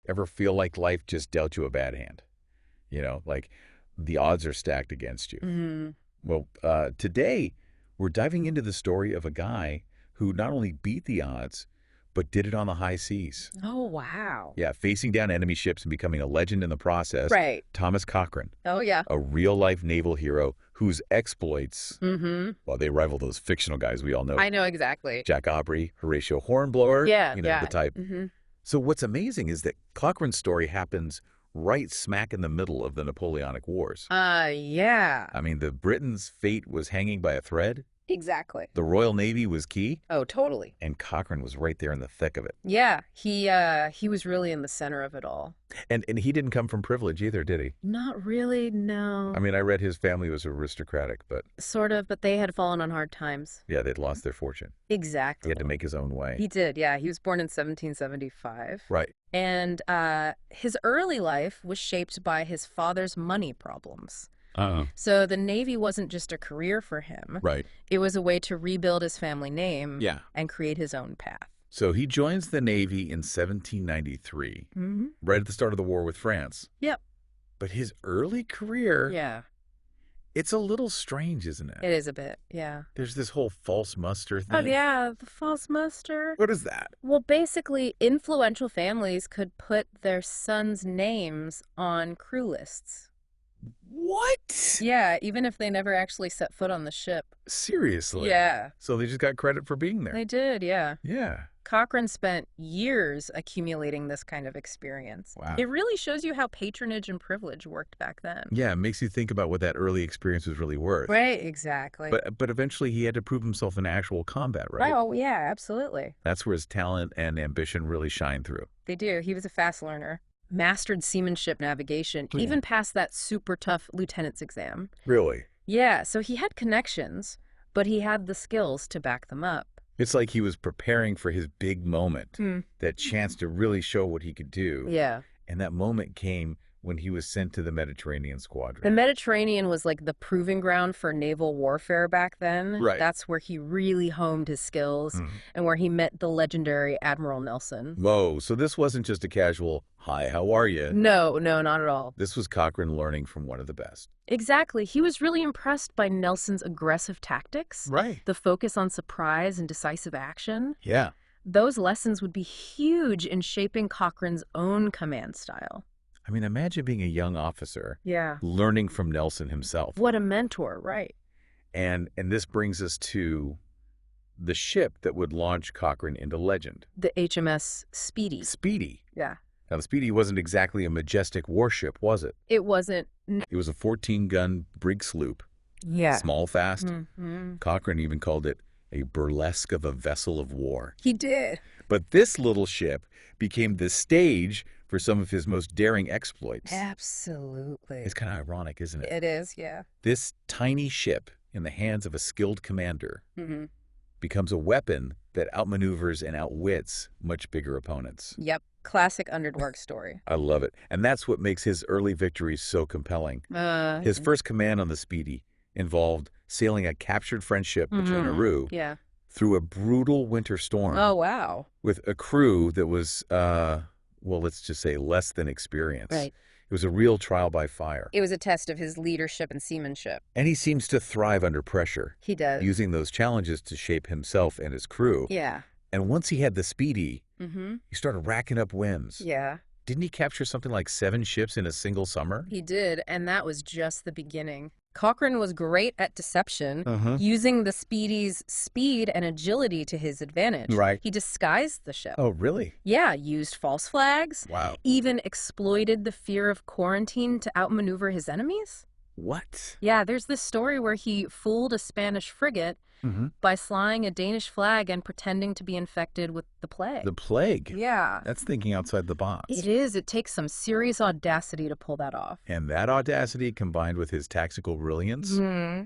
Ever feel like life just dealt you a bad hand? Like the odds are stacked against you. Mm. Well, today we're diving into the story of a guy who not only beat the odds, but did it on the high seas. Oh, wow. Yeah, facing down enemy ships and becoming a legend in the process. Right. Thomas Cochran, Oh, yeah. a real-life naval hero whose exploits, Mm-hmm. well, they rival those fictional guys we all know. I know exactly. Jack Aubrey, Horatio Hornblower, Yeah, the type. Mm-hmm. So what's amazing is that Cochran's story happens right smack in the middle of the Napoleonic Wars. Yeah. I mean, the Britain's fate was hanging by a thread. Exactly. The Royal Navy was key, Oh, totally. and Cochran was right there in the thick of it. Yeah, he was really in the center of it all. And he didn't come from privilege either, did he? Not really, no. I mean, I read his family was aristocratic, but Sort of, but they had fallen on hard times. yeah, they'd lost their fortune. He Exactly. had to make his own way. He did, yeah. He was born in 1775. Right. And his early life was shaped by his father's money problems. So the Navy wasn't just a career for him. Right. It was a way to rebuild his family name Yeah. and create his own path. So he joins the Navy in 1793, Mm-hmm. right at the start of the war with France. Yep. But his early career, Yeah, it's a little strange, isn't it? it is a bit, yeah. There's this whole false muster Oh, thing. yeah, the false muster. What is that? Well, basically, influential families could put their sons' names on crew lists. What? Yeah, even if they never actually set foot on the ship. Seriously? Yeah, So they just got credit for being there. they did, yeah. Yeah. Cochran spent years accumulating this kind of experience. Wow. It really shows you how patronage and privilege worked back then. Yeah, it makes you think about what that early experience was really worth. Right, exactly. But eventually he had to prove himself in actual combat, right? Oh, yeah, absolutely. That's where his talent and ambition really shine through. They do. He was a fast learner. Mastered seamanship navigation, Yeah. even passed that super tough lieutenant's exam. Really? Yeah, so he had connections, but he had the skills to back them up. It's like he was preparing for his big moment, that chance to really show what he could do. Yeah. And that moment came when he was sent to the Mediterranean The Squadron. Mediterranean was like the proving ground for naval warfare back then. Right. That's where he really honed his skills and where he met the legendary Admiral Nelson. Whoa, so this wasn't just a casual, hi, how are you? No, not at all. This was Cochran learning from one of the best. Exactly. He was really impressed by Nelson's aggressive tactics, Right. the focus on surprise and decisive action. Yeah. Those lessons would be huge in shaping Cochran's own command style. I mean, imagine being a young officer Yeah. learning from Nelson himself. What a mentor, right? And this brings us to the ship that would launch Cochran into legend. The HMS Speedy. Speedy. Yeah. Now, the Speedy wasn't exactly a majestic warship, was it? It wasn't. It was a 14-gun brig sloop. Yeah. Small, fast. Mm-hmm. Cochran even called it a burlesque of a vessel of war. He did. But this little ship became the stage for some of his most daring exploits. Absolutely. It's kind of ironic, isn't it? It is, yeah. This tiny ship in the hands of a skilled commander Mm-hmm. becomes a weapon that outmaneuvers and outwits much bigger opponents. Yep. Classic underdog story. I love it. And that's what makes his early victories so compelling. His first command on the Speedy involved sailing a captured French ship, the Nauru, Yeah. through a brutal winter storm Oh, wow. with a crew that was, well, let's just say less than experienced. Right. It was a real trial by fire. It was a test of his leadership and seamanship. And he seems to thrive under pressure, He does. using those challenges to shape himself and his crew. Yeah. And once he had the Speedy, Mm-hmm. he started racking up wins. Yeah. Didn't he capture something like 7 ships in a single summer? He did, and that was just the beginning. Cochran was great at deception, Uh-huh. using the Speedy's speed and agility to his advantage. Right. He disguised the ship. Oh, really? Yeah, used false flags, Wow. even exploited the fear of quarantine to outmaneuver his enemies. What? Yeah, there's this story where he fooled a Spanish frigate Mm-hmm. by flying a Danish flag and pretending to be infected with the plague. The plague? Yeah. That's thinking outside the box. It is. It takes some serious audacity to pull that off. And that audacity, combined with his tactical brilliance,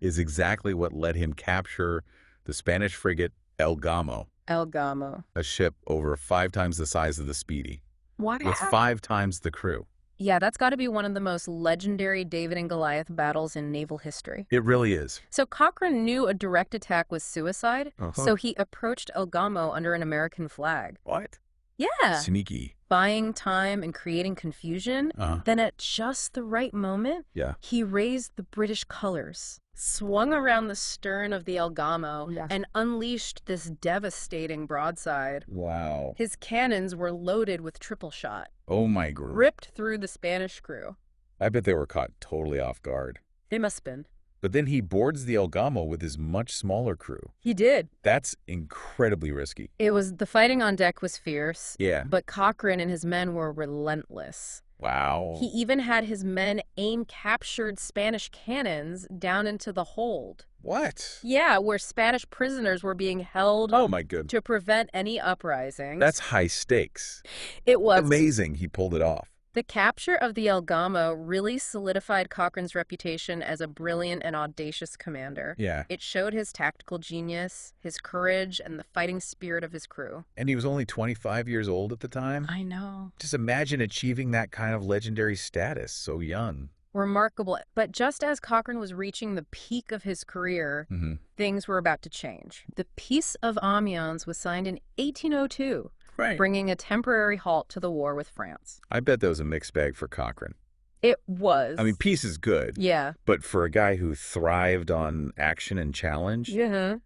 is exactly what let him capture the Spanish frigate El Gamo, El Gamo. a ship over 5 times the size of the Speedy, What? with 5 times the crew. Yeah, that's got to be one of the most legendary David and Goliath battles in naval history. It really is. So Cochran knew a direct attack was suicide, Uh-huh. so he approached El Gamo under an American flag. What? Yeah. Sneaky. Buying time and creating confusion. Then at just the right moment, he raised the British colors, swung around the stern of the Algamo, and unleashed this devastating broadside. Wow. His cannons were loaded with triple shot. Oh my God. Ripped through the Spanish crew. I bet they were caught totally off guard. They must have been. But then he boards the Algamo with his much smaller crew. He did. That's incredibly risky. The fighting on deck was fierce. Yeah. But Cochran and his men were relentless. Wow. He even had his men aim captured Spanish cannons down into the hold. What? Yeah, where Spanish prisoners were being held to prevent any uprisings. That's high stakes. It was. Amazing he pulled it off. The capture of the Algamo really solidified Cochran's reputation as a brilliant and audacious commander. Yeah. It showed his tactical genius, his courage, and the fighting spirit of his crew. And he was only 25 years old at the time? I know. Just imagine achieving that kind of legendary status so young. Remarkable. But just as Cochran was reaching the peak of his career, things were about to change. The Peace of Amiens was signed in 1802. Right. Bringing a temporary halt to the war with France. I bet that was a mixed bag for Cochran. It was. I mean, peace is good. Yeah. But for a guy who thrived on action and challenge, it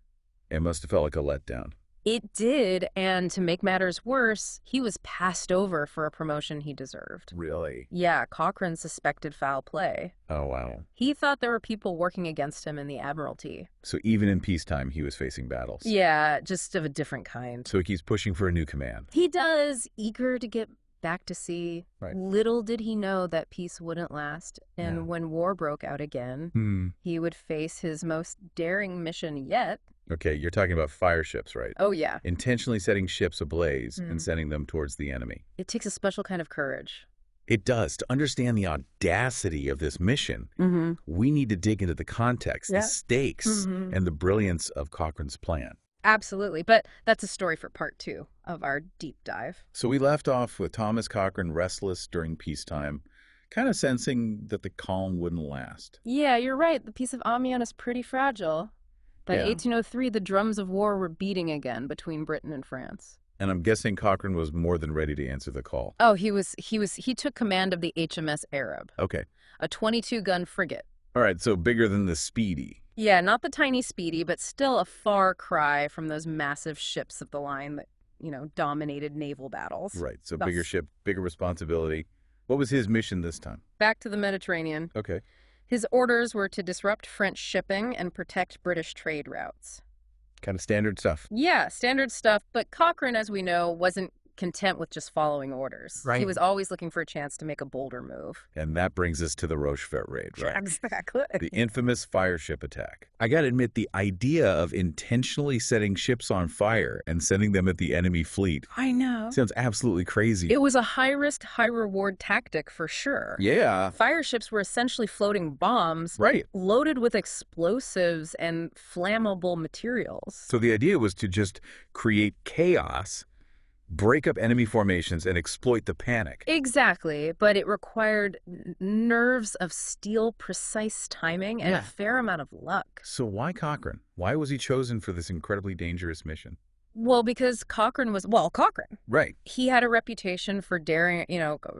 must have felt like a letdown. It did, and to make matters worse, he was passed over for a promotion he deserved. Really? Yeah, Cochran suspected foul play. Oh, wow. He thought there were people working against him in the Admiralty. So even in peacetime, he was facing battles. Yeah, just of a different kind. So he keeps pushing for a new command. He does, eager to get back to sea. Right. Little did he know that peace wouldn't last, and when war broke out again, he would face his most daring mission yet. Okay, you're talking about fire ships, right? Oh, yeah. Intentionally setting ships ablaze and sending them towards the enemy. It takes a special kind of courage. It does. To understand the audacity of this mission, we need to dig into the context, the stakes, and the brilliance of Cochran's plan. Absolutely. But that's a story for part 2 of our deep dive. So we left off with Thomas Cochran restless during peacetime, kind of sensing that the calm wouldn't last. Yeah, you're right. The Peace of Amiens is pretty fragile. By 1803, the drums of war were beating again between Britain and France. And I'm guessing Cochran was more than ready to answer the call. Oh, he took command of the HMS Arab. Okay. A 22-gun frigate. All right, so bigger than the Speedy. Yeah, not the tiny Speedy, but still a far cry from those massive ships of the line that, dominated naval battles. Right, so bigger ship, bigger responsibility. What was his mission this time? Back to the Mediterranean. Okay. His orders were to disrupt French shipping and protect British trade routes. Kind of standard stuff. Yeah, standard stuff. But Cochran, as we know, wasn't content with just following orders. Right. He was always looking for a chance to make a bolder move. And that brings us to the Rochefort raid, right? Exactly. The infamous fire ship attack. I gotta admit, the idea of intentionally setting ships on fire and sending them at the enemy fleet. I know. Sounds absolutely crazy. It was a high-risk, high-reward tactic for sure. Yeah. Fire ships were essentially floating bombs. Right. Loaded with explosives and flammable materials. So the idea was to just create chaos, break up enemy formations, and exploit the panic. Exactly, but it required nerves of steel, precise timing, and a fair amount of luck. So why Cochran? Why was he chosen for this incredibly dangerous mission? Well, because Cochran was, Cochran. Right. He had a reputation for daring,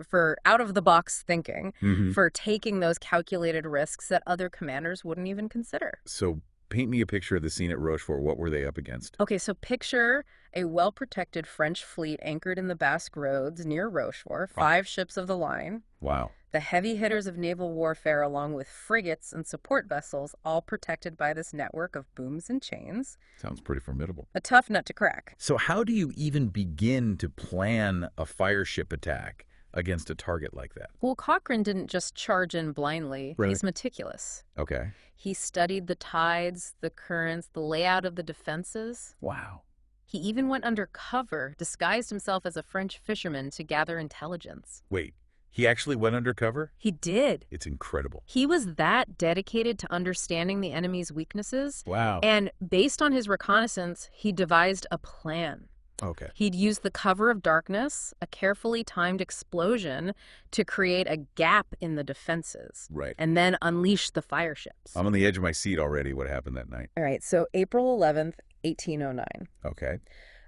for out-of-the-box thinking, for taking those calculated risks that other commanders wouldn't even consider. So paint me a picture of the scene at Rochefort. What were they up against? Okay, so picture a well-protected French fleet anchored in the Basque Roads near Rochefort, 5 ships of the line. Wow. The heavy hitters of naval warfare, along with frigates and support vessels, all protected by this network of booms and chains. Sounds pretty formidable. A tough nut to crack. So how do you even begin to plan a fire ship attack against a target like that? Well, Cochran didn't just charge in blindly. Really? He's meticulous. Okay. He studied the tides, the currents, the layout of the defenses. Wow. He even went undercover, disguised himself as a French fisherman to gather intelligence. Wait, he actually went undercover? He did. It's incredible. He was that dedicated to understanding the enemy's weaknesses. Wow. And based on his reconnaissance, he devised a plan. Okay. He'd use the cover of darkness, a carefully timed explosion, to create a gap in the defenses. Right. And then unleash the fire ships. I'm on the edge of my seat already. What happened that night? All right, so April 11th, 1809. Okay.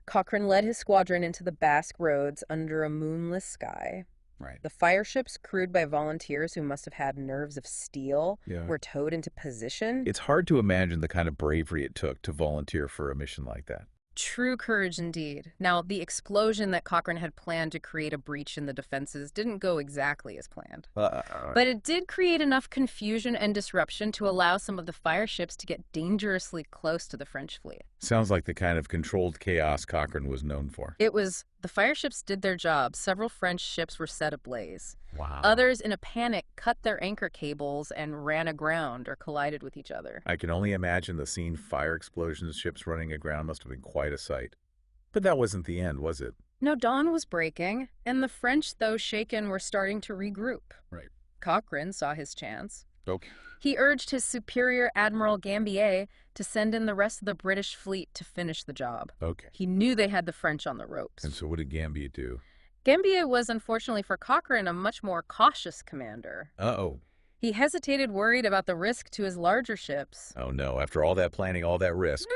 Cochran led his squadron into the Basque Roads under a moonless sky. Right. The fireships, crewed by volunteers who must have had nerves of steel, were towed into position. It's hard to imagine the kind of bravery it took to volunteer for a mission like that. True courage indeed. Now, the explosion that Cochran had planned to create a breach in the defenses didn't go exactly as planned. But it did create enough confusion and disruption to allow some of the fireships to get dangerously close to the French fleet. Sounds like the kind of controlled chaos Cochran was known for. It was. The fireships did their job. Several French ships were set ablaze. Wow. Others, in a panic, cut their anchor cables and ran aground or collided with each other. I can only imagine the scene. Fire explosions, ships running aground must have been quite a sight. But that wasn't the end, was it? No, dawn was breaking, and the French, though shaken, were starting to regroup. Right. Cochran saw his chance. Okay. He urged his superior, Admiral Gambier, to send in the rest of the British fleet to finish the job. Okay. He knew they had the French on the ropes. And so what did Gambier do? Gambier was, unfortunately for Cochran, a much more cautious commander. Uh-oh. He hesitated, worried about the risk to his larger ships. Oh, no. After all that planning, all that risk,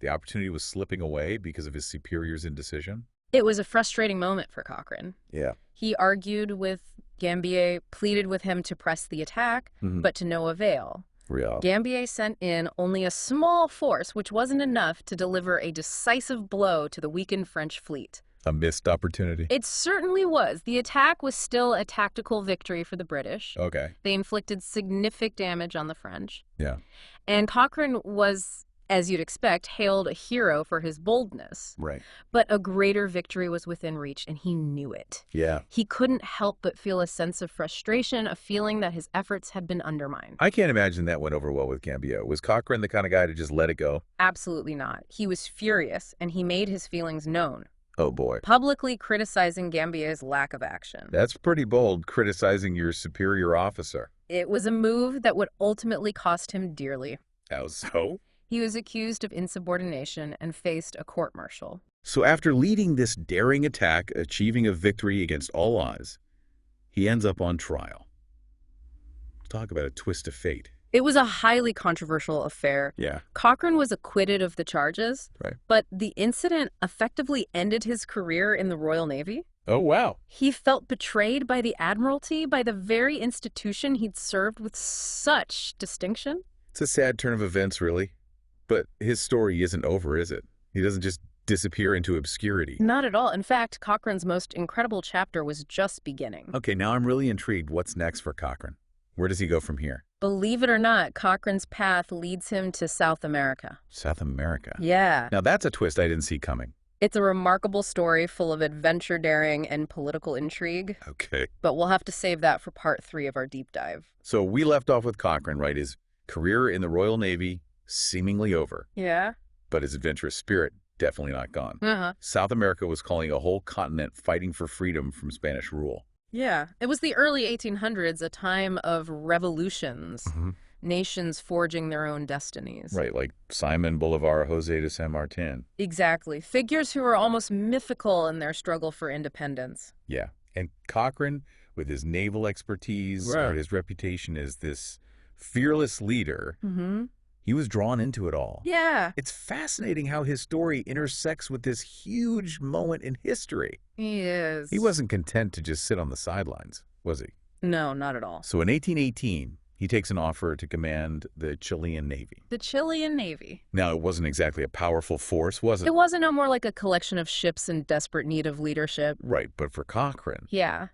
the opportunity was slipping away because of his superior's indecision? It was a frustrating moment for Cochran. Yeah. He argued with Gambier, pleaded with him to press the attack, but to no avail. Real. Gambier sent in only a small force, which wasn't enough to deliver a decisive blow to the weakened French fleet. A missed opportunity. It certainly was. The attack was still a tactical victory for the British. Okay. They inflicted significant damage on the French. Yeah. And Cochran was, as you'd expect, hailed a hero for his boldness. Right. But a greater victory was within reach, and he knew it. Yeah. He couldn't help but feel a sense of frustration, a feeling that his efforts had been undermined. I can't imagine that went over well with Gambier. Was Cochran the kind of guy to just let it go? Absolutely not. He was furious, and he made his feelings known. Oh, boy. Publicly criticizing Gambier's lack of action. That's pretty bold, criticizing your superior officer. It was a move that would ultimately cost him dearly. How so? He was accused of insubordination and faced a court-martial. So after leading this daring attack, achieving a victory against all odds, he ends up on trial. Talk about a twist of fate. It was a highly controversial affair. Yeah. Cochran was acquitted of the charges, right, but the incident effectively ended his career in the Royal Navy. Oh, wow. He felt betrayed by the Admiralty, by the very institution he'd served with such distinction. It's a sad turn of events, really. But his story isn't over, is it? He doesn't just disappear into obscurity. Not at all. In fact, Cochran's most incredible chapter was just beginning. Okay, now I'm really intrigued. What's next for Cochran? Where does he go from here? Believe it or not, Cochran's path leads him to South America. South America? Yeah. Now that's a twist I didn't see coming. It's a remarkable story full of adventure, daring, and political intrigue. Okay. But we'll have to save that for part 3 of our deep dive. So we left off with Cochran, right? His career in the Royal Navy seemingly over. Yeah. But his adventurous spirit definitely not gone. Uh-huh. South America was calling a whole continent fighting for freedom from Spanish rule. Yeah. It was the early 1800s, a time of revolutions. Nations forging their own destinies. Right, like Simon Bolivar, Jose de San Martin. Exactly. Figures who are almost mythical in their struggle for independence. Yeah. And Cochran, with his naval expertise, or his reputation as this fearless leader, he was drawn into it all. Yeah. It's fascinating how his story intersects with this huge moment in history. He is. He wasn't content to just sit on the sidelines, was he? No, not at all. So in 1818, he takes an offer to command the Chilean Navy. The Chilean Navy. Now, it wasn't exactly a powerful force, was it? It wasn't no more like a collection of ships in desperate need of leadership. Right, but for Cochran, yeah,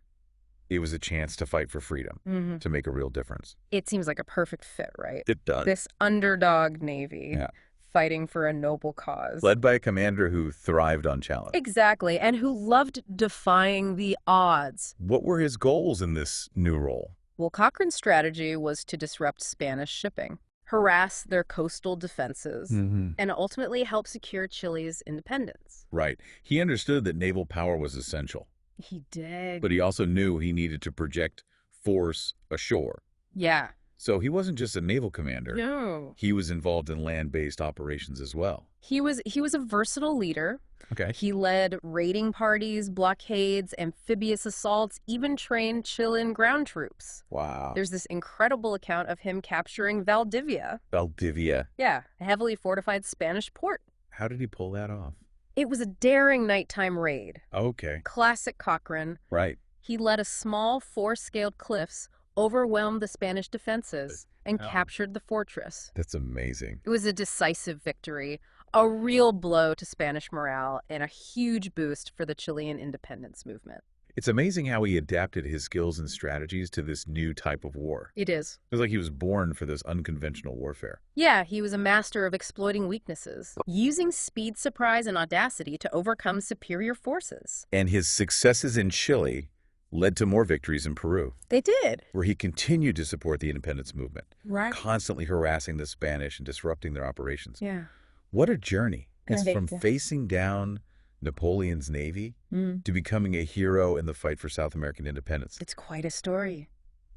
it was a chance to fight for freedom, to make a real difference. It seems like a perfect fit, right? It does. This underdog Navy. Yeah. Fighting for a noble cause. Led by a commander who thrived on challenge. Exactly, and who loved defying the odds. What were his goals in this new role? Well, Cochran's strategy was to disrupt Spanish shipping, harass their coastal defenses, and ultimately help secure Chile's independence. Right. He understood that naval power was essential. He did. But he also knew he needed to project force ashore. Yeah. So he wasn't just a naval commander. No. He was involved in land-based operations as well. He was a versatile leader. Okay. He led raiding parties, blockades, amphibious assaults, even trained Chilean ground troops. Wow. There's this incredible account of him capturing Valdivia. Valdivia. Yeah, a heavily fortified Spanish port. How did he pull that off? It was a daring nighttime raid. Okay. Classic Cochran. Right. He led a small four-scaled cliffs, overwhelmed the Spanish defenses, and captured the fortress. That's amazing. It was a decisive victory, a real blow to Spanish morale, and a huge boost for the Chilean independence movement. It's amazing how he adapted his skills and strategies to this new type of war. It is. It was like he was born for this unconventional warfare. Yeah, he was a master of exploiting weaknesses, using speed, surprise, and audacity to overcome superior forces. And his successes in Chile led to more victories in Peru. They did. Where he continued to support the independence movement, right, constantly harassing the Spanish and disrupting their operations. Yeah. What a journey. It's from facing down Napoleon's navy to becoming a hero in the fight for South American independence. It's quite a story.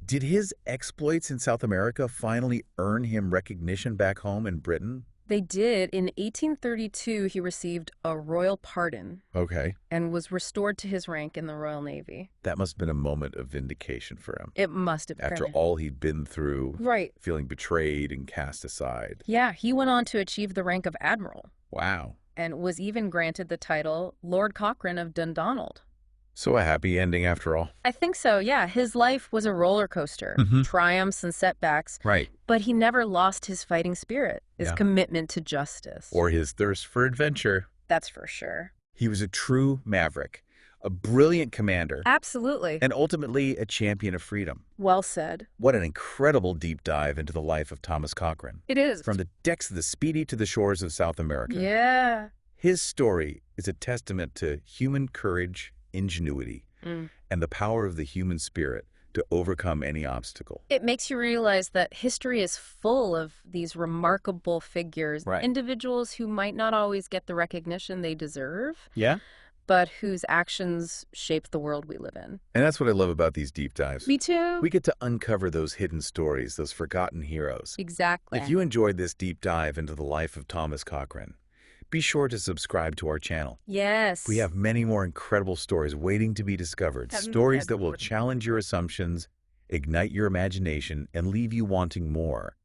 Did his exploits in South America finally earn him recognition back home in Britain? They did. In 1832, he received a royal pardon. Okay. And was restored to his rank in the Royal Navy. That must have been a moment of vindication for him. It must have been. After all he'd been through. Right. Feeling betrayed and cast aside. Yeah, he went on to achieve the rank of admiral. Wow. And was even granted the title Lord Cochran of Dundonald. So a happy ending after all? I think so, yeah. His life was a roller coaster, triumphs and setbacks. Right. But he never lost his fighting spirit, his commitment to justice. Or his thirst for adventure. That's for sure. He was a true maverick, a brilliant commander. Absolutely. And ultimately a champion of freedom. Well said. What an incredible deep dive into the life of Thomas Cochran. It is. From the decks of the Speedy to the shores of South America. Yeah. His story is a testament to human courage, ingenuity, and the power of the human spirit to overcome any obstacle. It makes you realize that history is full of these remarkable figures, individuals who might not always get the recognition they deserve, but whose actions shape the world we live in. And that's what I love about these deep dives. Me too. We get to uncover those hidden stories, those forgotten heroes. Exactly. If you enjoyed this deep dive into the life of Thomas Cochran, be sure to subscribe to our channel. Yes. We have many more incredible stories waiting to be discovered. Stories that will challenge your assumptions, ignite your imagination, and leave you wanting more.